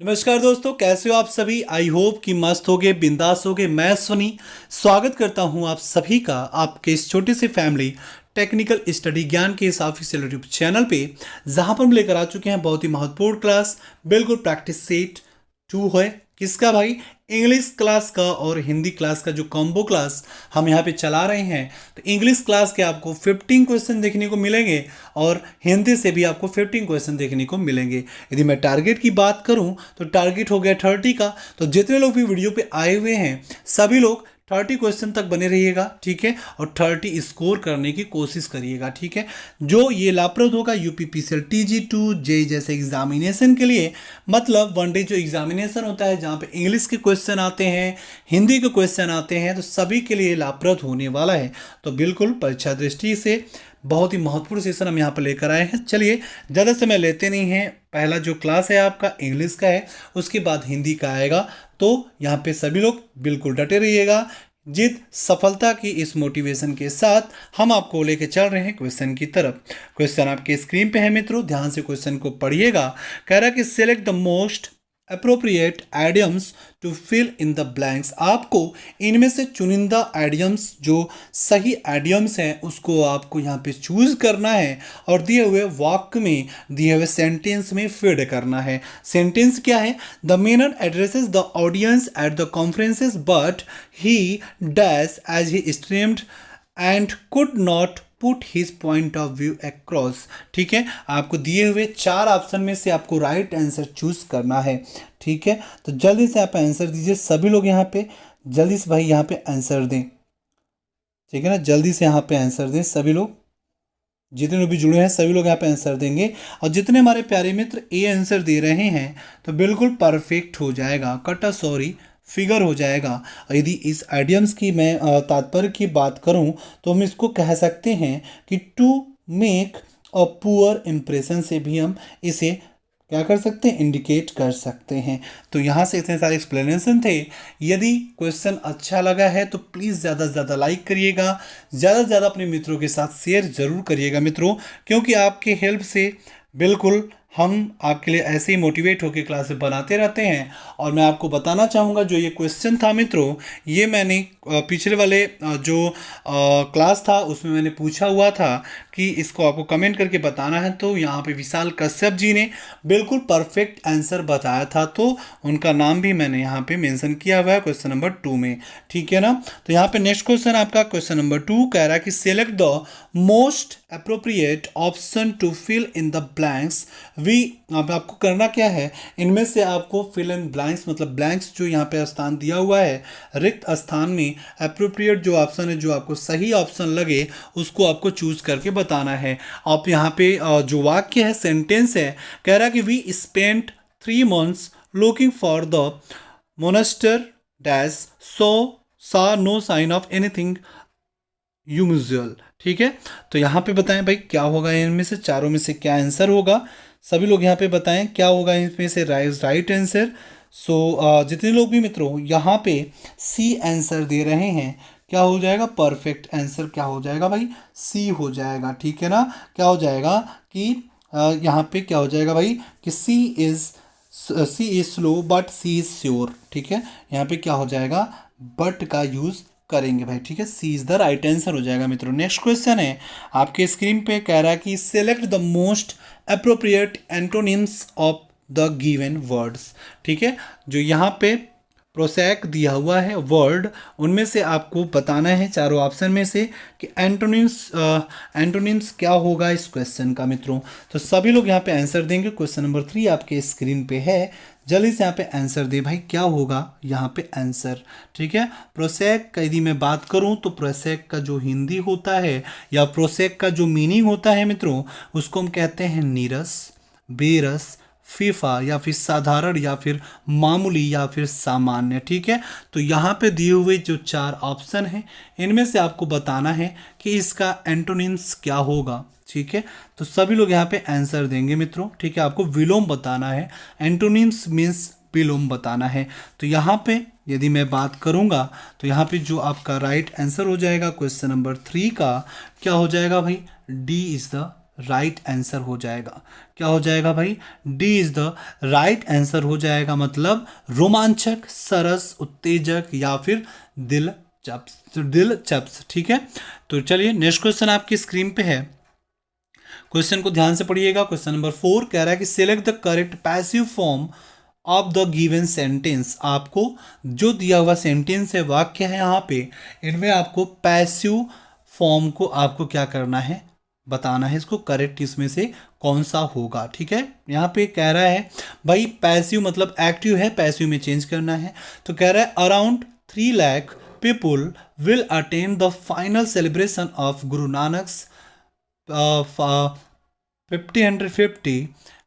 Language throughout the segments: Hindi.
नमस्कार दोस्तों, कैसे हो आप सभी। आई होप कि मस्त होगे, बिंदास होगे। मैं सुनी स्वागत करता हूं आप सभी का आपके इस छोटे से फैमिली टेक्निकल स्टडी ज्ञान के इस ऑफिशियल यूट्यूब चैनल पे, जहां पर हम लेकर आ चुके हैं बहुत ही महत्वपूर्ण क्लास। बिल्कुल प्रैक्टिस सेट 2 है। किसका भाई? इंग्लिश क्लास का और हिंदी क्लास का जो कॉम्बो क्लास हम यहाँ पे चला रहे हैं। तो इंग्लिश क्लास के आपको 15 क्वेश्चन देखने को मिलेंगे और हिंदी से भी आपको 15 क्वेश्चन देखने को मिलेंगे। यदि मैं टारगेट की बात करूं तो टारगेट हो गया 30 का। तो जितने लोग भी वीडियो पे आए हुए हैं सभी लोग 30 क्वेश्चन तक बने रहिएगा, ठीक है। और 30 स्कोर करने की कोशिश करिएगा, ठीक है। जो ये लाभप्रद होगा यूपीपीसीएल TG2 जेई जैसे एग्जामिनेशन के लिए, मतलब वनडे जो एग्जामिनेशन होता है जहाँ पे इंग्लिश के क्वेश्चन आते हैं, हिंदी के क्वेश्चन आते हैं, तो सभी के लिए लाभप्रद होने वाला है। तो बिल्कुल परीक्षा दृष्टि से बहुत ही महत्वपूर्ण सेशन हम यहाँ पर लेकर आए हैं। चलिए ज़्यादा समय लेते नहीं हैं, पहला जो क्लास है आपका इंग्लिश का है, उसके बाद हिंदी का आएगा। तो यहाँ पे सभी लोग बिल्कुल डटे रहिएगा। जित सफलता की इस मोटिवेशन के साथ हम आपको लेके चल रहे हैं क्वेश्चन की तरफ। क्वेश्चन आपके स्क्रीन पे है मित्रों, ध्यान से क्वेश्चन को पढ़िएगा। कह रहा है कि select the most appropriate idioms to fill in the blanks. आपको इनमें से चुनिंदा एडियम्स, जो सही एडियम्स हैं, उसको आपको यहाँ पे चूज करना है और दिए हुए वाक्य में, दिए हुए सेंटेंस में फिट करना है। सेंटेंस क्या है? The mayor addresses the audience at the conferences but he dash as he streamed and could not put his point of view across. ठीक है, आपको दिए हुए 4 ऑप्शन में से आपको राइट आंसर चूज करना है, ठीक है। तो जल्दी से आप आंसर दीजिए, सभी लोग यहाँ पे जल्दी से भाई यहाँ पे आंसर दें, ठीक है ना। जल्दी से यहाँ पे आंसर दें सभी लोग, जितने लोग भी जुड़े हैं सभी लोग यहाँ पे आंसर देंगे। और जितने हमारे प्यारे मित्र ए आंसर दे रहे हैं तो बिल्कुल परफेक्ट हो जाएगा, कटा सॉरी फिगर हो जाएगा। और यदि इस आइडियम्स की मैं तात्पर्य की बात करूं तो हम इसको कह सकते हैं कि to make a poor impression से भी हम इसे क्या कर सकते हैं, इंडिकेट कर सकते हैं। तो यहाँ से इतने सारे एक्सप्लेनेशन थे। यदि क्वेश्चन अच्छा लगा है तो प्लीज़ ज़्यादा से ज़्यादा लाइक करिएगा, ज़्यादा से ज़्यादा अपने मित्रों के साथ शेयर ज़रूर करिएगा मित्रों, क्योंकि आपके हेल्प से बिल्कुल हम आपके लिए ऐसे ही मोटिवेट होकर क्लासेस बनाते रहते हैं। और मैं आपको बताना चाहूँगा, जो ये क्वेश्चन था मित्रों, ये मैंने पिछले वाले जो क्लास था उसमें मैंने पूछा हुआ था कि इसको आपको कमेंट करके बताना है। तो यहाँ पे विशाल कश्यप जी ने बिल्कुल परफेक्ट आंसर बताया था, तो उनका नाम भी मैंने यहाँ पे मेंशन किया हुआ है क्वेश्चन नंबर 2 में, ठीक है ना। तो यहाँ पे नेक्स्ट क्वेश्चन आपका क्वेश्चन नंबर 2 कह रहा है कि select the most appropriate option to fill in the blanks. अब आपको करना क्या है, इनमें से आपको फिल इन ब्लैंक्स, मतलब ब्लैंक्स जो यहाँ पे स्थान दिया हुआ है, रिक्त स्थान में अप्रोप्रिएट जो ऑप्शन है, जो आपको सही ऑप्शन लगे उसको आपको चूज करके बताना है। आप यहाँ पे जो वाक्य है, सेंटेंस है, कह रहा है कि we spent 3 months looking for the monster dash so saw no sign of anything usual. ठीक है, तो यहाँ पे बताएं भाई क्या होगा, इनमें से चारों में से क्या आंसर होगा। सभी लोग यहाँ पे बताएं क्या होगा इनमें से राइट आंसर। सो जितने लोग भी मित्रों यहाँ पे सी आंसर दे रहे हैं, क्या हो जाएगा, परफेक्ट आंसर क्या हो जाएगा भाई, सी हो जाएगा, ठीक है ना। क्या हो जाएगा कि यहाँ पे क्या हो जाएगा भाई कि she is slow but she is sure. ठीक है, यहाँ पे क्या हो जाएगा, बट का यूज करेंगे भाई, ठीक है। सी इज द राइट आंसर हो जाएगा मित्रों। नेक्स्ट क्वेश्चन है आपके स्क्रीन पे, कह रहा है कि select the most appropriate antonyms of the given words. ठीक है, जो यहाँ पे प्रोसेक दिया हुआ है वर्ड, उनमें से आपको बताना है चारों ऑप्शन में से कि एंटोनिम्स क्या होगा इस क्वेश्चन का मित्रों। तो सभी लोग यहाँ पे आंसर देंगे। क्वेश्चन नंबर 3 आपके स्क्रीन पे है, जल्दी से यहाँ पे आंसर दे भाई, क्या होगा यहाँ पे आंसर। ठीक है, प्रोसेक का यदि मैं बात करूँ तो प्रोसेक का जो हिंदी होता है या प्रोसेक का जो मीनिंग होता है मित्रों, उसको हम कहते हैं नीरस, बेरस, फीफा, या फिर साधारण, या फिर मामूली, या फिर सामान्य। ठीक है, तो यहाँ पे दिए हुए जो 4 ऑप्शन हैं, इनमें से आपको बताना है कि इसका एंटोनिम्स क्या होगा। ठीक है, तो सभी लोग यहाँ पे आंसर देंगे मित्रों, ठीक है। आपको विलोम बताना है, एंटोनिम्स मीन्स विलोम बताना है। तो यहाँ पे यदि मैं बात करूँगा तो यहाँ पे जो आपका राइट आंसर हो जाएगा क्वेश्चन नंबर 3 का, क्या हो जाएगा भाई, D is the right answer हो जाएगा। क्या हो जाएगा भाई? D is the right answer हो जाएगा, मतलब रोमांचक, सरस, उत्तेजक या फिर दिलचस्प। ठीक है, तो चलिए नेक्स्ट क्वेश्चन आपकी स्क्रीन पे है। क्वेश्चन को ध्यान से पढ़िएगा। क्वेश्चन नंबर 4 कह रहा है कि select the correct passive form of the given sentence. आपको जो दिया हुआ सेंटेंस है, वाक्य है यहाँ पे, इनमें आपको पैसिव फॉर्म को आपको क्या करना है, बताना है। इसको करेक्ट इसमें से कौन सा होगा। ठीक है, यहाँ पे कह रहा है भाई पैसिव मतलब एक्टिव है, पैसिव में चेंज करना है। तो कह रहा है around 3 lakh people will attend the final celebration of Guru नानक्स 50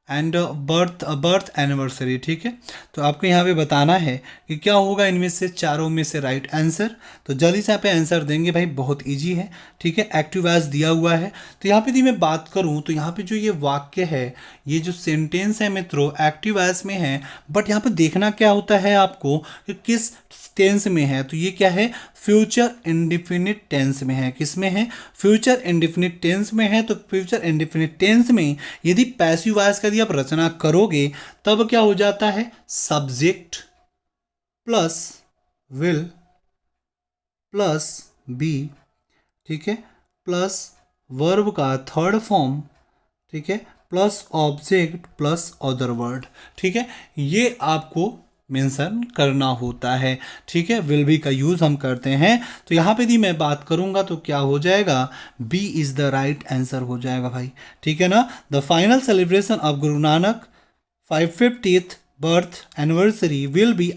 and birth anniversary. ठीक है, तो आपको यहाँ पे बताना है कि क्या होगा इनमें से चारों में से राइट आंसर। तो जल्दी से यहाँ पे आंसर देंगे भाई, बहुत इजी है। ठीक है, एक्टिव एज दिया हुआ है। तो यहाँ पे यदि मैं बात करूँ तो यहाँ पे जो ये वाक्य है, ये जो सेंटेंस है मित्रों, एक्टिव एज में है, बट यहाँ पे देखना क्या होता है आपको कि किस टेंस में है। तो ये क्या है? फ्यूचर इंडिफिनिट टेंस में है। किस में है? फ्यूचर इंडिफिनिट टेंस में है। तो फ्यूचर इंडिफिनिट टेंस में यदि पैसिव वॉइस का यदि आप रचना करोगे तब क्या हो जाता है? Subject plus will plus be, ठीक है, प्लस वर्ब का थर्ड फॉर्म, ठीक है, plus object plus other word. ठीक है, ये आपको मेंशन करना होता है। ठीक है, विल बी का यूज हम करते हैं। तो यहाँ पे यदि मैं बात करूंगा तो क्या हो जाएगा? B is the right answer हो जाएगा भाई। ठीक है ना, the final celebration of Guru Nanak 550th birth anniversary will be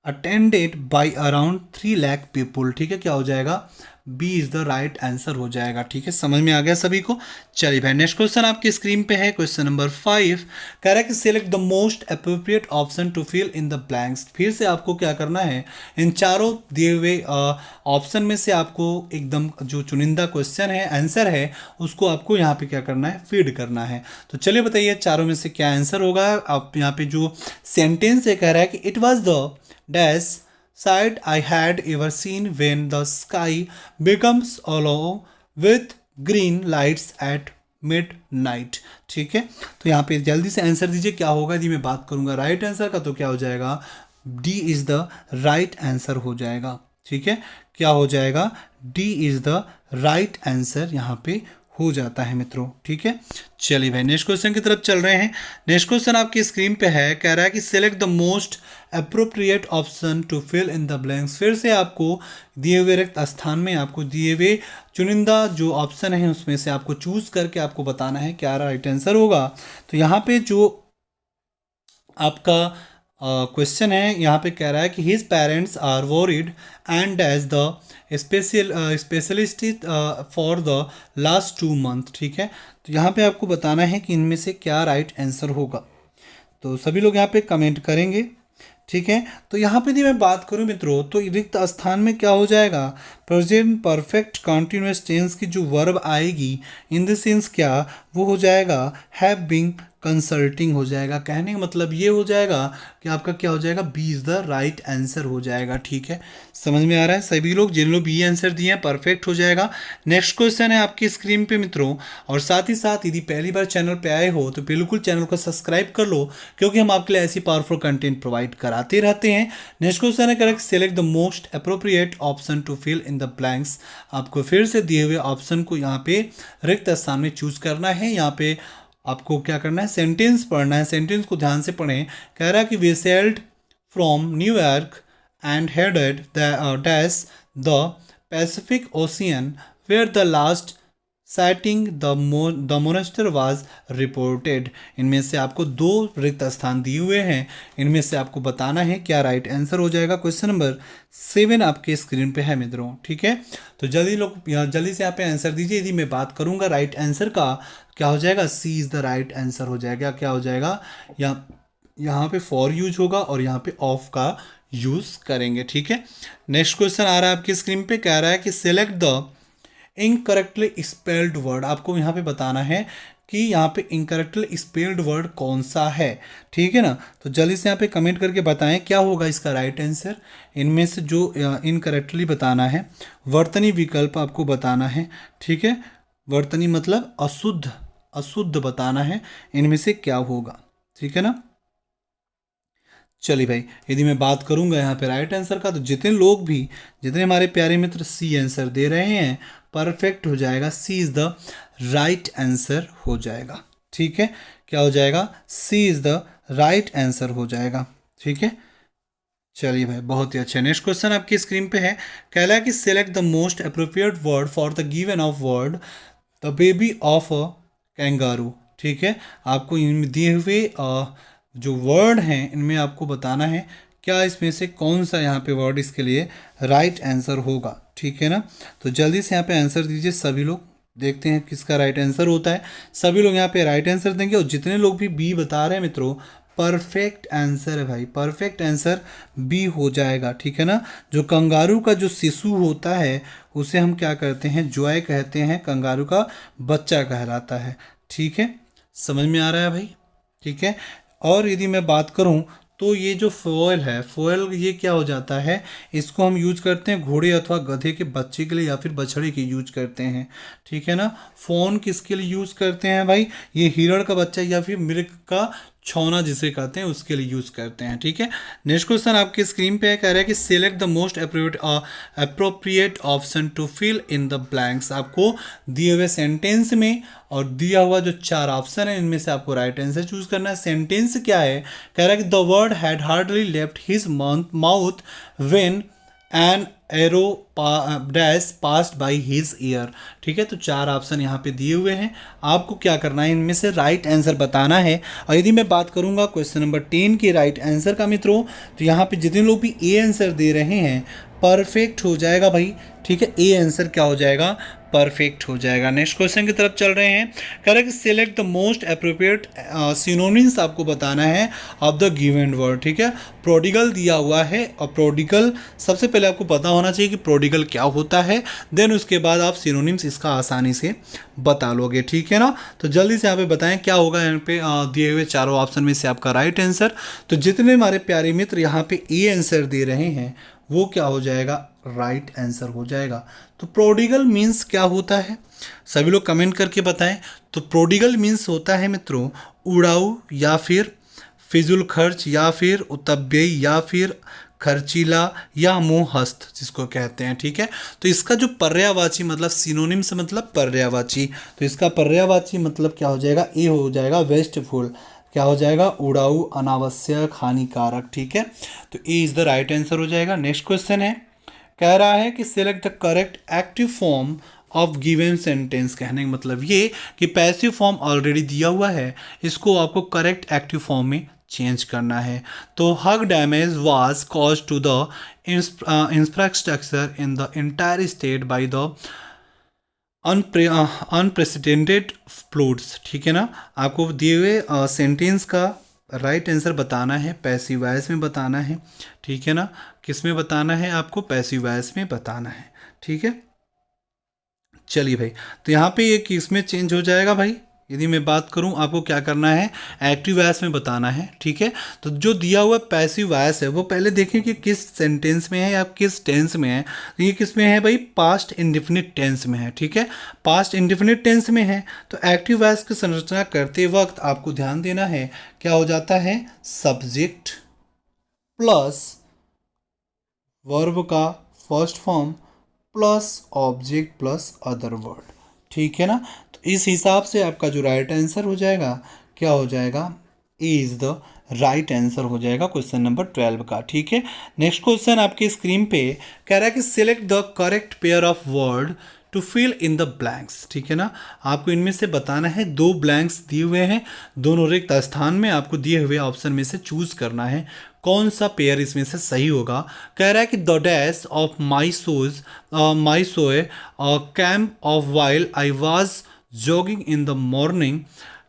attended by around 3 lakh people. ठीक है, क्या हो जाएगा? B is the right answer हो जाएगा। ठीक है, समझ में आ गया सभी को? चलिए भाई नेक्स्ट क्वेश्चन आपकी स्क्रीन पे है। क्वेश्चन नंबर 5 कह रहा है कि select the most appropriate option to fill in the blanks. फिर से आपको क्या करना है, इन चारों दिए हुए ऑप्शन में से आपको एकदम जो चुनिंदा क्वेश्चन है, आंसर है, उसको आपको यहाँ पे क्या करना है? फीड करना है। तो चलिए बताइए चारों में से क्या आंसर होगा। आप यहाँ पे जो सेंटेंस है कह रहा है कि it was the dash sight I had ever seen when the sky becomes hollow with green lights at midnight। ठीक है, तो यहाँ पे जल्दी से आंसर दीजिए क्या होगा। यदि मैं बात करूँगा राइट आंसर का तो क्या हो जाएगा? D is the right answer हो जाएगा। ठीक है, क्या हो जाएगा? D is the right answer यहाँ पे हो जाता है मित्रों। ठीक है, चलिए भाई नेक्स्ट क्वेश्चन की तरफ चल रहे हैं। नेक्स्ट क्वेश्चन आपकी स्क्रीन पे है, कह रहा है कि select the most appropriate option to fill in the blanks. फिर से आपको दिए हुए रिक्त स्थान में आपको दिए हुए चुनिंदा जो ऑप्शन है उसमें से आपको चूज करके आपको बताना है क्या राइट आंसर होगा। तो यहाँ पे जो आपका क्वेश्चन है, यहाँ पे कह रहा है कि his parents are worried and as the specialist for the last 2 months। ठीक है, तो यहाँ पे आपको बताना है कि इनमें से क्या राइट आंसर होगा। तो सभी लोग यहाँ पे कमेंट करेंगे। ठीक है, तो यहाँ पे यदि मैं बात करूँ मित्रों तो रिक्त स्थान में क्या हो जाएगा? प्रेजेंट परफेक्ट कॉन्टिन्यूअस टेंस की जो वर्ब आएगी इन द सेंस क्या वो हो जाएगा? हैव बीन कंसल्टिंग हो जाएगा। कहने का मतलब ये हो जाएगा कि आपका क्या हो जाएगा? B is the right answer हो जाएगा। ठीक है, समझ में आ रहा है सभी लोग? जिन लोग बी आंसर दिए हैं परफेक्ट हो जाएगा। नेक्स्ट क्वेश्चन है आपकी स्क्रीन पे मित्रों, और साथ ही साथ यदि पहली बार चैनल पे आए हो तो बिल्कुल चैनल को सब्सक्राइब कर लो, क्योंकि हम आपके लिए ऐसी पावरफुल कंटेंट प्रोवाइड कराते रहते हैं। नेक्स्ट क्वेश्चन है correct select the most appropriate option to fill in the blanks. आपको फिर से दिए हुए ऑप्शन को यहाँ पे रिक्त स्थान में चूज करना है। यहाँ पे आपको क्या करना है? सेंटेंस पढ़ना है। सेंटेंस को ध्यान से पढ़ें। कह रहा है कि we sailed from New York and headed dash the Pacific Ocean where the last sighting the monster was reported. इनमें से आपको 2 रिक्त स्थान दिए हुए हैं, इनमें से आपको बताना है क्या राइट आंसर हो जाएगा। क्वेश्चन नंबर 7 आपके स्क्रीन पे है मित्रों। ठीक है, तो जल्दी से यहाँ पे आंसर दीजिए। यदि मैं बात करूँगा राइट आंसर का क्या हो जाएगा? सी इज़ द राइट आंसर हो जाएगा। क्या हो जाएगा? यहाँ पे फॉर यूज होगा और यहाँ पे ऑफ का यूज करेंगे। ठीक है, नेक्स्ट क्वेश्चन आ रहा है आपकी स्क्रीन पे, कह रहा है कि select the incorrectly spelled word. आपको यहाँ पे बताना है कि यहाँ पे इनकरेक्टली स्पेल्ड वर्ड कौन सा है। ठीक है ना, तो जल्दी से यहाँ पे कमेंट करके बताएं क्या होगा इसका राइट आंसर। इनमें से जो इनकरेक्टली बताना है, वर्तनी विकल्प आपको बताना है। ठीक है, वर्तनी मतलब अशुद्ध, अशुद्ध बताना है इनमें से क्या होगा, ठीक है ना। चलिए भाई, यदि मैं बात करूंगा यहाँ पे राइट आंसर का, तो जितने लोग भी, जितने हमारे प्यारे मित्र सी आंसर दे रहे हैं, परफेक्ट हो जाएगा, सी इज द राइट आंसर हो जाएगा, ठीक है। क्या हो जाएगा, सी इज द राइट आंसर हो जाएगा, ठीक है। चलिए भाई, बहुत ही अच्छा। नेक्स्ट क्वेश्चन आपकी स्क्रीन पे है, कह रहा है कि select the most appropriate word for the given of word the baby of a kangaroo, ठीक है। आपको इन दिए हुए जो वर्ड हैं इनमें आपको बताना है क्या इसमें से कौन सा यहाँ पे वर्ड इसके लिए राइट आंसर होगा, ठीक है ना। तो जल्दी से यहाँ पे आंसर दीजिए सभी लोग, देखते हैं किसका राइट आंसर होता है। सभी लोग यहाँ पे राइट आंसर देंगे, और जितने लोग भी बी बता रहे हैं मित्रों, परफेक्ट आंसर है भाई, परफेक्ट आंसर बी हो जाएगा, ठीक है ना। जो कंगारू का जो शिशु होता है उसे हम क्या कहते हैं, जॉय कहते हैं, कंगारू का बच्चा कहलाता है, ठीक है। समझ में आ रहा है भाई, ठीक है। और यदि मैं बात करूं तो ये जो फोयल है, फोयल ये क्या हो जाता है, इसको हम यूज करते हैं घोड़े अथवा गधे के बच्चे के लिए या फिर बछड़े के यूज करते हैं, ठीक है ना। फोन किसके लिए यूज करते हैं भाई, ये हिरण का बच्चा या फिर मृग का छौना जिसे कहते हैं उसके लिए यूज करते हैं, ठीक है। नेक्स्ट क्वेश्चन आपकी स्क्रीन पे है, कह रहा है कि select the most appropriate option to fill in the blanks. आपको दिए हुए सेंटेंस में और दिया हुआ जो चार ऑप्शन है इनमें से आपको राइट आंसर चूज करना है। सेंटेंस क्या है, कह रहा है कि the word had hardly left his mouth when an arrow dash passed by his year, ठीक है। तो चार ऑप्शन यहाँ पे दिए हुए हैं, आपको क्या करना है, इनमें से राइट आंसर बताना है। और यदि मैं बात करूंगा क्वेश्चन नंबर 10 के राइट आंसर का मित्रों, तो यहाँ पे जितने लोग भी ए आंसर दे रहे हैं परफेक्ट हो जाएगा भाई, ठीक है। ए आंसर क्या हो जाएगा, परफेक्ट हो जाएगा। नेक्स्ट क्वेश्चन की तरफ चल रहे हैं, कह रहे हैं कि select the most appropriate synonyms आपको बताना है ऑफ द गिवन वर्ड, ठीक है। प्रोडिगल दिया हुआ है, और प्रोडिगल सबसे पहले आपको पता होना चाहिए कि प्रोडिगल क्या होता है, देन उसके बाद आप सिनोनिम्स इसका आसानी से बता लोगे, ठीक है ना। तो जल्दी से यहाँ पे बताएं क्या होगा यहाँ पे दिए हुए चारों ऑप्शन में से आपका राइट आंसर। तो जितने हमारे प्यारे मित्र यहाँ पे ए आंसर दे रहे हैं वो क्या हो जाएगा, राइट आंसर हो जाएगा। तो प्रोडिगल मीन्स क्या होता है, सभी लोग कमेंट करके बताएं। तो प्रोडिगल मीन्स होता है मित्रों उड़ाऊ या फिर फिजूल खर्च या फिर उतव्ययी या फिर खर्चीला या मुंहस्त जिसको कहते हैं, ठीक है। तो इसका जो पर्यायवाची मतलब सिनोनिम से मतलब पर्यायवाची, तो इसका पर्यायवाची मतलब क्या हो जाएगा, ए हो जाएगा वेस्टफुल, क्या हो जाएगा, उड़ाऊ, अनावश्यक, हानिकारक, ठीक है। तो ए इज द राइट आंसर हो जाएगा। नेक्स्ट क्वेश्चन है, कह रहा है कि select the correct active form of given sentence. कहने का मतलब ये कि पैसिव फॉर्म ऑलरेडी दिया हुआ है, इसको आपको करेक्ट एक्टिव फॉर्म में चेंज करना है। तो huge damage was caused to the infrastructure in the entire state by the unprecedented floods, ठीक है ना। आपको दिए हुए सेंटेंस का राइट आंसर बताना है, पैसिव वॉइस में बताना है, ठीक है ना। किस में बताना है, आपको पैसिव वॉइस में बताना है, ठीक है। चलिए भाई, तो यहाँ पे ये किस में चेंज हो जाएगा भाई, यदि मैं बात करूँ आपको क्या करना है, एक्टिव वॉइस में बताना है, ठीक है। तो जो दिया हुआ पैसिव वॉइस है वो पहले देखें कि किस सेंटेंस में है या किस टेंस में है। तो ये किस में है भाई, पास्ट इंडिफिनिट टेंस में है, ठीक है। पास्ट इंडिफिनिट टेंस में है, तो एक्टिव वॉइस की संरचना करते वक्त आपको ध्यान देना है क्या हो जाता है, सब्जेक्ट प्लस वर्ब का first form plus object plus other word, ठीक है ना। तो इस हिसाब से आपका जो राइट आंसर हो जाएगा क्या हो जाएगा, ए इज द राइट आंसर हो जाएगा क्वेश्चन नंबर 12 का, ठीक है। नेक्स्ट क्वेश्चन आपके स्क्रीन पे कह रहा है कि select the correct pair of word to fill in the blanks, ठीक है ना। आपको इनमें से बताना है, दो ब्लैंक्स दिए हुए हैं, दोनों रिक्त स्थान में आपको दिए हुए ऑप्शन में से चूज करना है कौन सा पेयर इसमें से सही होगा। कह रहा है कि the dash of my sore camp off while I was jogging in the morning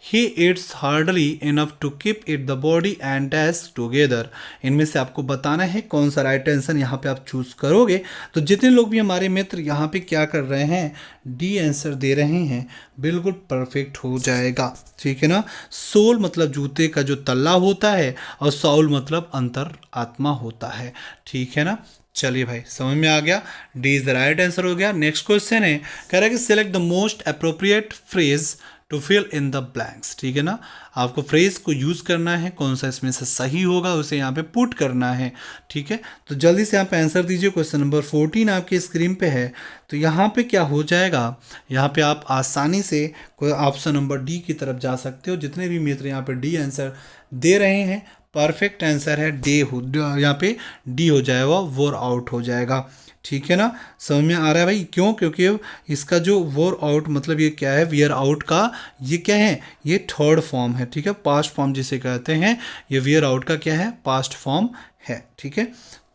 he it's hardly enough to keep it the body and dash together. इनमें से आपको बताना है कौन सा राइट आंसर यहाँ पे आप चूज करोगे। तो जितने लोग भी हमारे मित्र यहाँ पे क्या कर रहे हैं, डी आंसर दे रहे हैं, बिल्कुल परफेक्ट हो जाएगा, ठीक है ना। सोल मतलब जूते का जो तल्ला होता है और साउल मतलब अंतर आत्मा होता है, ठीक है ना। चलिए भाई समझ में आ गया, D is the right answer हो गया। नेक्स्ट क्वेश्चन है, कह रहा है कि select the most appropriate phrase to fill in the blanks. ठीक है ना, आपको फ्रेज को यूज करना है, कौन सा इसमें से सही होगा उसे यहाँ पे पुट करना है। ठीक है, तो जल्दी से यहाँ पे आंसर दीजिए। क्वेश्चन नंबर 14 आपके स्क्रीन पे है। तो यहाँ पे क्या हो जाएगा, यहाँ पे आप आसानी से कोई ऑप्शन नंबर डी की तरफ जा सकते हो। जितने भी मित्र यहाँ पे डी आंसर दे रहे हैं, परफेक्ट आंसर है डे हो, यहाँ पे डी हो जाएगा, वोर आउट हो जाएगा। ठीक है ना, समझ में आ रहा है भाई? क्यों? क्योंकि इसका जो वोर आउट मतलब ये क्या है, वियर आउट का ये क्या है, ये थर्ड फॉर्म है। ठीक है, पास्ट फॉर्म जिसे कहते हैं, ये वियर आउट का क्या है, पास्ट फॉर्म है। ठीक है,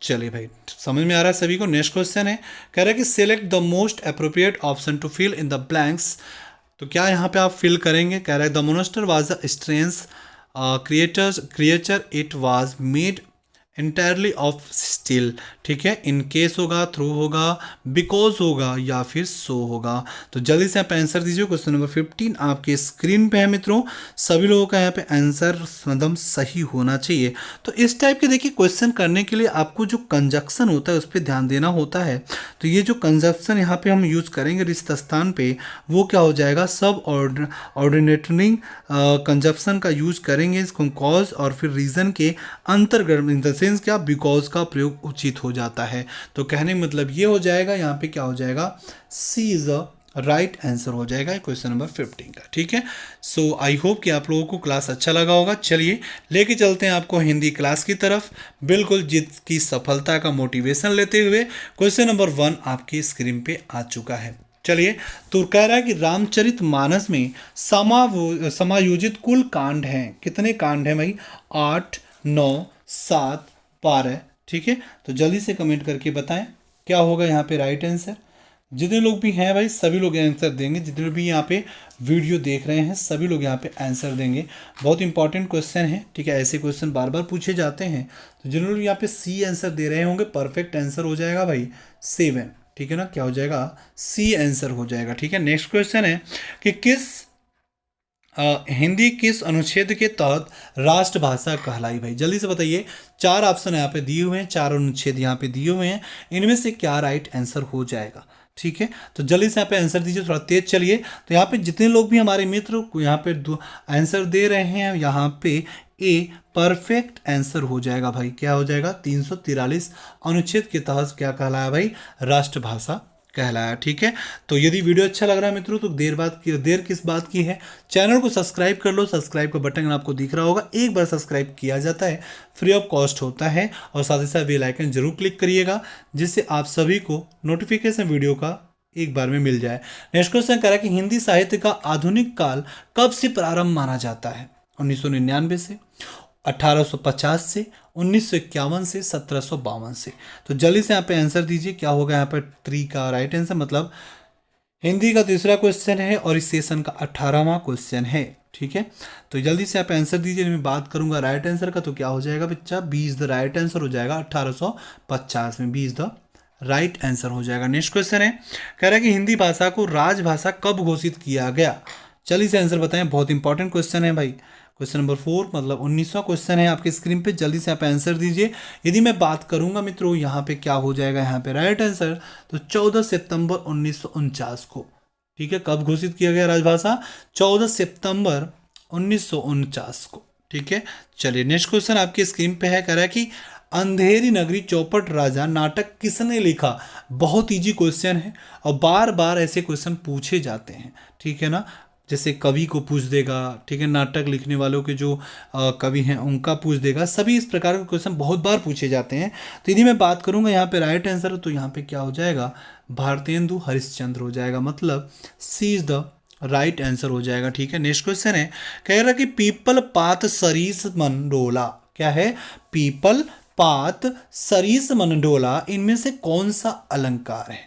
चलिए भाई समझ में आ रहा है सभी को। नेक्स्ट क्वेश्चन है, कह रहा है कि select the most appropriate option to fill in the blanks. तो क्या यहाँ पे आप फिल करेंगे? कह रहा है the monster was a strange creature, it was made entirely of steel. ठीक है, इन केस होगा, थ्रू होगा, बिकॉज होगा या फिर सो होगा। तो जल्दी से आप आंसर दीजिए। क्वेश्चन नंबर 15 आपके स्क्रीन पे है मित्रों। सभी लोगों का यहाँ पे आंसर मतलब सही होना चाहिए। तो इस टाइप के देखिए क्वेश्चन करने के लिए आपको जो कंजक्शन होता है उस पर ध्यान देना होता है। तो ये जो कंजक्शन यहाँ पे हम यूज करेंगे रिक्त स्थान पे, वो क्या हो जाएगा, सब ऑर्डिनेटरिंग कंजप्शन का यूज करेंगे इसको कॉज और फिर रीजन के अंतर्गत, इन द सेंस क्या, बिकॉज का प्रयोग उचित हो जाता है। तो कहने का मतलब ये हो जाएगा, यहाँ पे क्या हो जाएगा, सी इज अ राइट आंसर हो जाएगा क्वेश्चन नंबर 15 का। ठीक है, सो आई होप कि आप लोगों को क्लास अच्छा लगा होगा। चलिए लेके चलते हैं आपको हिंदी क्लास की तरफ, बिल्कुल जिसकी सफलता का मोटिवेशन लेते हुए। क्वेश्चन नंबर 1 आपकी स्क्रीन पे आ चुका है। चलिए, तो कह रहा है कि रामचरित मानस में समायोजित कुल कांड हैं। कितने कांड हैं भाई? 8, 9, 7, 12। ठीक है, तो जल्दी से कमेंट करके बताएं क्या होगा यहाँ पे राइट आंसर। जितने लोग भी हैं भाई सभी लोग आंसर देंगे, जितने भी यहाँ पे वीडियो देख रहे हैं सभी लोग यहाँ पे आंसर देंगे। बहुत इंपॉर्टेंट क्वेश्चन है। ठीक है, ऐसे क्वेश्चन बार बार पूछे जाते हैं। तो जिन लोग यहाँ पे सी आंसर दे रहे होंगे, परफेक्ट आंसर हो जाएगा भाई 7। ठीक है ना, क्या हो जाएगा, सी आंसर हो जाएगा। ठीक है, नेक्स्ट क्वेश्चन है कि हिंदी किस अनुच्छेद के तहत राष्ट्रभाषा कहलाई? भाई जल्दी से बताइए। 4 ऑप्शन यहाँ पे दिए हुए हैं, 4 अनुच्छेद यहाँ पे दिए हुए हैं, इनमें से क्या राइट आंसर हो जाएगा? ठीक है, तो जल्दी से यहाँ पे आंसर दीजिए, थोड़ा तेज चलिए। तो यहाँ पे जितने लोग भी हमारे मित्र यहाँ पे आंसर दे रहे हैं, यहाँ पे ए परफेक्ट आंसर हो जाएगा भाई। क्या हो जाएगा, 343 अनुच्छेद के तहत क्या कहलाया भाई, राष्ट्रभाषा कहलाया। ठीक है, तो यदि वीडियो अच्छा लग रहा है मित्रों तो देर किस बात की है, चैनल को सब्सक्राइब कर लो। सब्सक्राइब का बटन आपको दिख रहा होगा, एक बार सब्सक्राइब किया जाता है, फ्री ऑफ कॉस्ट होता है। और साथ ही साथ बेल आइकन जरूर क्लिक करिएगा, जिससे आप सभी को नोटिफिकेशन वीडियो का एक बार में मिल जाए। नेक्स्ट क्वेश्चन कह रहा है कि हिंदी साहित्य का आधुनिक काल कब से प्रारंभ माना जाता है? 1999 से, 1850 से, 1951 से, 1752 से। तो जल्दी से यहाँ पे आंसर दीजिए क्या होगा यहाँ पर 3 का राइट आंसर। मतलब हिंदी का तीसरा क्वेश्चन है और इस सेशन का 18वां क्वेश्चन है। ठीक है, तो जल्दी से आप आंसर दीजिए। मैं बात करूंगा राइट आंसर का, तो क्या हो जाएगा बच्चा, 20 द राइट आंसर हो जाएगा। 1850 में 20 द राइट आंसर हो जाएगा। नेक्स्ट क्वेश्चन है, कह रहा है कि हिंदी भाषा को राजभाषा कब घोषित किया गया? चलिए से आंसर बताएं, बहुत इंपॉर्टेंट क्वेश्चन है भाई। क्वेश्चन नंबर 4 मतलब 19वां क्वेश्चन है आपके स्क्रीन पे, जल्दी से आप आंसर दीजिए। यदि मैं बात करूंगा मित्रों यहाँ पे क्या हो जाएगा यहाँ पे राइट आंसर, तो 14 सितंबर 1949 को। ठीक है, कब घोषित किया गया राजभाषा? 14 सितंबर 1949 को। ठीक है, चलिए नेक्स्ट क्वेश्चन आपके स्क्रीन पे है, कह रहा है कि अंधेरी नगरी चौपट राजा नाटक किसने लिखा? बहुत इजी क्वेश्चन है और बार बार ऐसे क्वेश्चन पूछे जाते हैं। ठीक है ना, जैसे कवि को पूछ देगा, ठीक है, नाटक लिखने वालों के जो कवि हैं उनका पूछ देगा, सभी इस प्रकार के क्वेश्चन बहुत बार पूछे जाते हैं। तो यदि मैं बात करूंगा यहाँ पे राइट आंसर, तो यहाँ पे क्या हो जाएगा, भारतेंदु हरिश्चंद्र हो जाएगा। मतलब सी इज द राइट आंसर हो जाएगा। ठीक है, नेक्स्ट क्वेश्चन है, कह रहा कि पीपल पात सरीस मंडोला, क्या है, पीपल पात सरीस मंडोला, इनमें से कौन सा अलंकार है?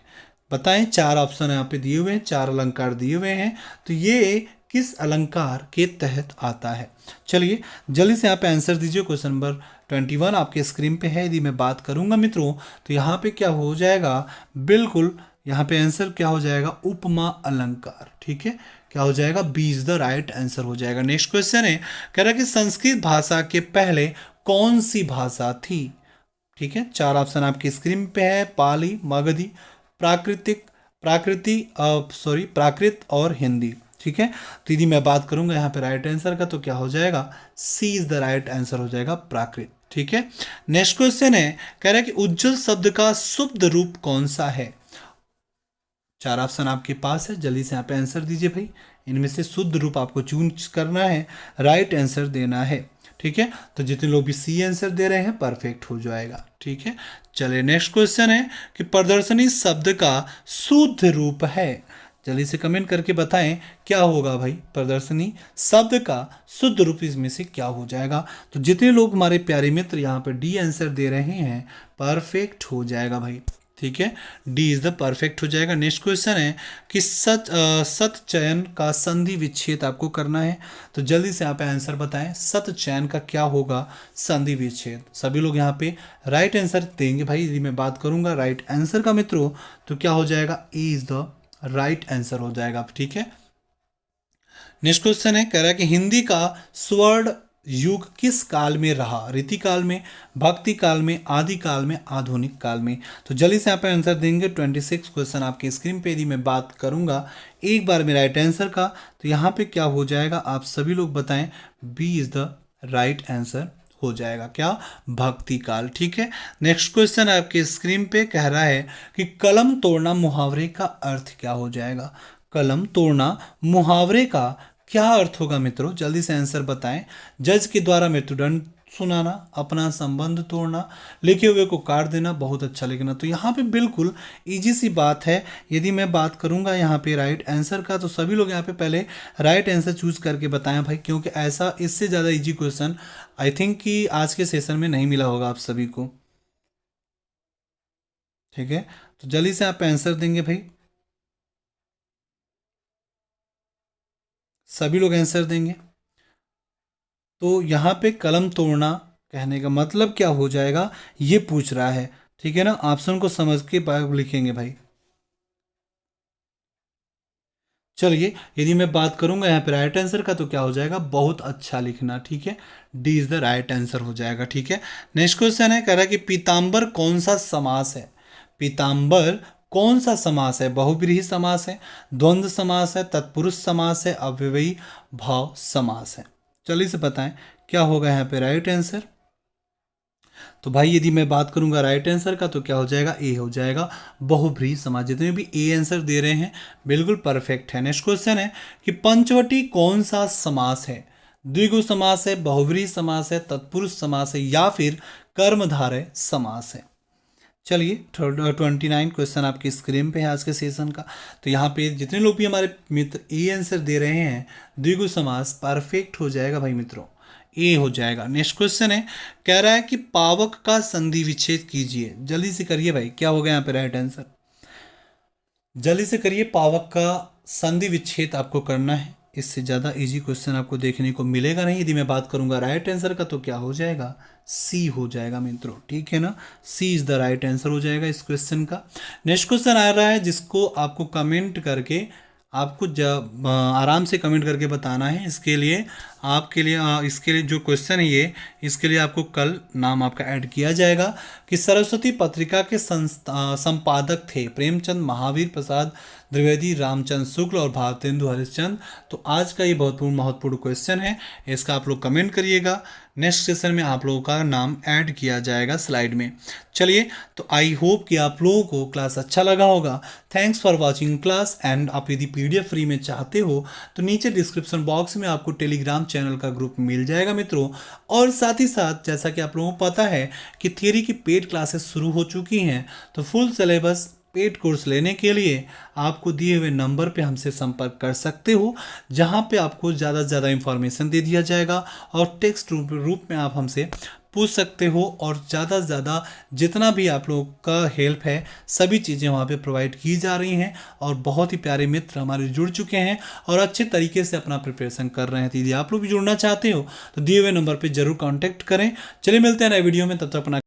बताएं। 4 ऑप्शन यहाँ पे दिए हुए हैं, 4 अलंकार दिए हुए हैं, तो ये किस अलंकार के तहत आता है? चलिए जल्दी से यहाँ पे आंसर दीजिए। क्वेश्चन नंबर 21 आपके स्क्रीन पे है। यदि मैं बात करूंगा मित्रों तो यहाँ पे क्या हो जाएगा, बिल्कुल यहाँ पे आंसर क्या हो जाएगा, उपमा अलंकार। ठीक है, क्या हो जाएगा, 20 द राइट आंसर हो जाएगा। नेक्स्ट क्वेश्चन है, कह रहा है कि संस्कृत भाषा के पहले कौन सी भाषा थी? ठीक है, 4 ऑप्शन आपकी स्क्रीन पे है, पाली, मगधी, प्राकृतिक, प्राकृत और हिंदी। ठीक है, तो यदि मैं बात करूंगा यहाँ पे राइट आंसर का तो क्या हो जाएगा, सी इज द राइट आंसर हो जाएगा, प्राकृत। ठीक है, नेक्स्ट क्वेश्चन है, कह रहा है कि उज्जवल शब्द का शुद्ध रूप कौन सा है। 4 ऑप्शन आपके पास है, जल्दी से यहाँ पे आंसर दीजिए भाई। इनमें से शुद्ध रूप आपको चूज करना है, राइट आंसर देना है। ठीक है, तो जितने लोग भी सी आंसर दे रहे हैं परफेक्ट हो जाएगा। ठीक है, चलिए नेक्स्ट क्वेश्चन है कि प्रदर्शनी शब्द का शुद्ध रूप है। जल्दी से कमेंट करके बताएं क्या होगा भाई, प्रदर्शनी शब्द का शुद्ध रूप इसमें से क्या हो जाएगा। तो जितने लोग हमारे प्यारे मित्र यहाँ पे डी आंसर दे रहे हैं परफेक्ट हो जाएगा भाई। ठीक है, डी इज द परफेक्ट हो जाएगा। नेक्स्ट क्वेश्चन है कि सत चयन का संधि विच्छेद आपको करना है, तो जल्दी से यहाँ पे आंसर बताएं, सत चयन का क्या होगा संधि विच्छेद। सभी लोग यहाँ पे राइट आंसर देंगे भाई। यदि मैं बात करूंगा राइट आंसर का मित्रों तो क्या हो जाएगा, ए इज द राइट आंसर हो जाएगा। ठीक है, नेक्स्ट क्वेश्चन है, कह रहा है कि हिंदी का स्वर्ण युग किस काल में रहा, रीति काल में, भक्ति काल में, आदि काल में, आधुनिक काल में। तो जल्दी से यहाँ पे आंसर देंगे। 26 क्वेश्चन आपके स्क्रीन पे। यदि मैं बात करूंगा एक बार में राइट आंसर का तो यहाँ पे क्या हो जाएगा, आप सभी लोग बताएं, B is the right answer हो जाएगा, क्या, भक्ति काल। ठीक है, नेक्स्ट क्वेश्चन आपके स्क्रीन पे कह रहा है कि कलम तोड़ना मुहावरे का अर्थ क्या हो जाएगा। कलम तोड़ना मुहावरे का क्या अर्थ होगा मित्रों, जल्दी से आंसर बताएं। जज के द्वारा मृत्युदंड सुनाना, अपना संबंध तोड़ना, लिखे हुए को काट देना, बहुत अच्छा लिखना। तो यहाँ पे बिल्कुल इजी सी बात है। यदि मैं बात करूँगा यहाँ पे राइट आंसर का तो सभी लोग यहाँ पे पहले राइट आंसर चूज करके बताएं भाई, क्योंकि ऐसा इससे ज़्यादा इजी क्वेश्चन आई थिंक कि आज के सेशन में नहीं मिला होगा आप सभी को। ठीक है, तो जल्दी से आप आंसर देंगे भाई, सभी लोग आंसर देंगे। तो यहाँ पे कलम तोड़ना कहने का मतलब क्या हो जाएगा ये पूछ रहा है। ठीक है ना, ऑप्शन को समझ के लिखेंगे भाई। चलिए, यदि मैं बात करूंगा यहाँ पे राइट आंसर का तो क्या हो जाएगा, बहुत अच्छा लिखना। ठीक है, D is the right answer हो जाएगा। ठीक है, नेक्स्ट क्वेश्चन है, कह रहा है कि पीताम्बर कौन सा समास है। पीताम्बर कौन सा समास है, बहुव्रीहि समास है, द्वंद्व समास है, तत्पुरुष समास है, अव्ययी भाव समास है। चलिए से बताएं क्या होगा यहाँ पे राइट आंसर। तो भाई यदि मैं बात करूंगा राइट आंसर का तो क्या हो जाएगा, ए हो जाएगा, बहुव्रीहि समास। जितने भी ए आंसर दे रहे हैं बिल्कुल परफेक्ट है। नेक्स्ट क्वेश्चन है कि पंचवटी कौन सा समास है, द्विगु समास है, बहुव्रीहि समास है, तत्पुरुष समास है, या फिर कर्मधारय समास है। चलिए 29 क्वेश्चन आपकी स्क्रीन पे है आज के सेशन का। तो यहाँ पे जितने लोग भी हमारे मित्र ए आंसर दे रहे हैं द्विगु समास परफेक्ट हो जाएगा भाई मित्रों, ए हो जाएगा। नेक्स्ट क्वेश्चन है, कह रहा है कि पावक का संधि विच्छेद कीजिए। जल्दी से करिए भाई, क्या होगा यहाँ पे राइट आंसर, जल्दी से करिए। पावक का संधि विच्छेद आपको करना है, इससे ज़्यादा इजी क्वेश्चन आपको देखने को मिलेगा नहीं। यदि मैं बात करूंगा राइट आंसर का तो क्या हो जाएगा, सी हो जाएगा मित्रों। ठीक है ना, सी इज द राइट आंसर हो जाएगा इस क्वेश्चन का। नेक्स्ट क्वेश्चन आ रहा है जिसको आपको कमेंट करके आपको आराम से कमेंट करके बताना है। इसके लिए आपके लिए इसके लिए जो क्वेश्चन है ये, इसके लिए आपको कल नाम आपका ऐड किया जाएगा कि सरस्वती पत्रिका के संपादक थे प्रेमचंद, महावीर प्रसाद द्विवेदी, रामचंद्र शुक्ल और भारतेंदु हरिश्चंद्र। तो आज का ये बहुत महत्वपूर्ण क्वेश्चन है, इसका आप लोग कमेंट करिएगा। नेक्स्ट सेशन में आप लोगों का नाम ऐड किया जाएगा स्लाइड में। चलिए, तो आई होप कि आप लोगों को क्लास अच्छा लगा होगा। Thanks for watching class. And आप यदि PDF फ्री में चाहते हो तो नीचे डिस्क्रिप्शन बॉक्स में आपको टेलीग्राम चैनल का ग्रुप मिल जाएगा मित्रों। और साथ ही साथ जैसा कि आप लोगों को पता है कि थियरी की पेड क्लासेस शुरू हो चुकी हैं, तो फुल सिलेबस पेड कोर्स लेने के लिए आपको दिए हुए नंबर पे हमसे संपर्क कर सकते हो, जहां पे आपको ज़्यादा से ज़्यादा इंफॉर्मेशन दे दिया जाएगा और टेक्स्ट रूप में आप हमसे पूछ सकते हो। और ज़्यादा से ज़्यादा जितना भी आप लोग का हेल्प है सभी चीज़ें वहाँ पे प्रोवाइड की जा रही हैं। और बहुत ही प्यारे मित्र हमारे जुड़ चुके हैं और अच्छे तरीके से अपना प्रिपरेशन कर रहे हैं। तो यदि आप लोग भी जुड़ना चाहते हो तो दिए हुए नंबर पर जरूर कॉन्टैक्ट करें। चलिए मिलते हैं नए वीडियो में, तब तक अपना